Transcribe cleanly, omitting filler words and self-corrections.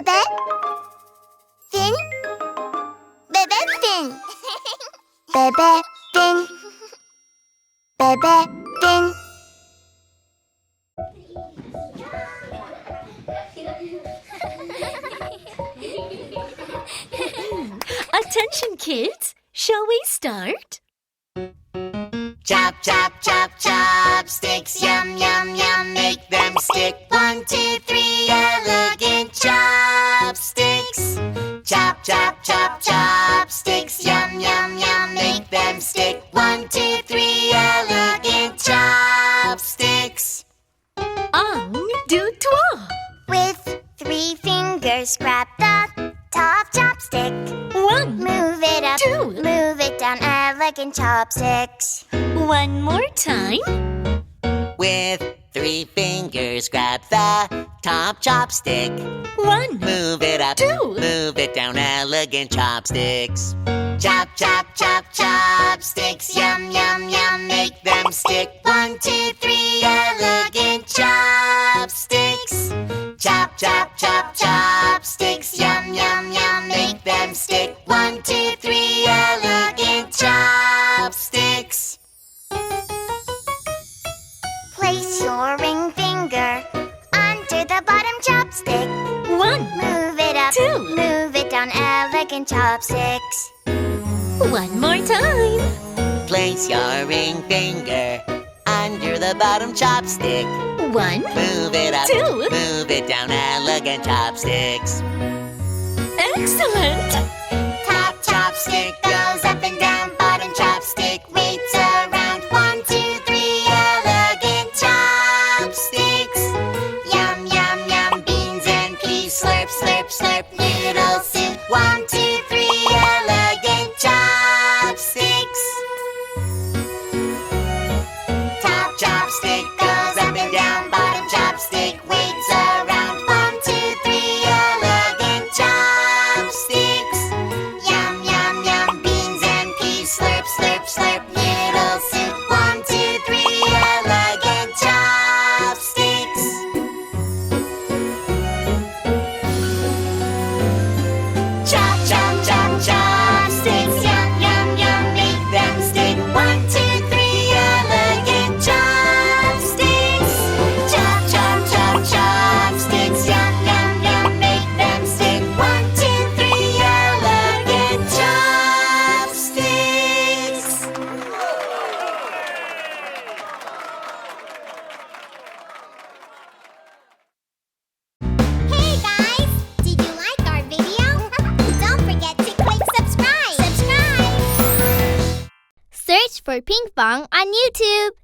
Bebe? Fin? Bebe fin. Bebe fin. Bebe fin. Attention, kids. Shall we start? Chop, chop, chop, chopsticks, yum, yum, yum, make them stick. 1, 2, 3, elegant chopsticks. Chop, chop, chop, chopsticks, yum, yum, yum, make them stick. 1, 2, 3, elegant chopsticks. Un, deux, trois. With 3 fingers, grab the top chopstick. 1, Move it up, 2. move it down, elegant chopsticks. One more time. With 3 fingers, grab the top chopstick. 1, Move it up, 2. move it down, elegant chopsticks. Chop, chop, chop, chopsticks, yum, yum, yum, make them stick. 1, 2, 3, elegant chopsticks. Chop, chop, chop, chopsticks, yum, yum, yum, make them stick. 1, 2, 3, elegant chopsticks. Place your ring finger under the bottom chopstick. 1, Move it up, 2. move it down, elegant chopsticks. One more time. Place your ring finger under the bottom chopstick. 1, Move it up, 2. move it down, elegant chopsticks. Excellent. Top chopstick goes up and down, bottom chopstick waits around. 1, 2, 3, elegant chopsticks. Yum, yum, yum, beans and peas, slurp, slurp, slurp, noodle soup. 1, 2, 3, elegant chopsticks. Top chopstick goes up and down, bottom chopstick waits around. 1, 2, 3, elegant chopsticks. Yum, yum, yum, beans and peas, slurp, slurp, slurp, noodle soup. 1, 2, 3, elegant chopsticks. Chop, chop, chop, chopsticks, yum, yum, yum, make them stick. 1, 2, 3, elegant chopsticks. Chop, chop, chop, chopsticks, yum, yum, yum, make them stick. 1, 2, 3, elegant chopsticks. Hey guys! Did you like our video? Don't forget to click subscribe! Search for Pinkfong on YouTube.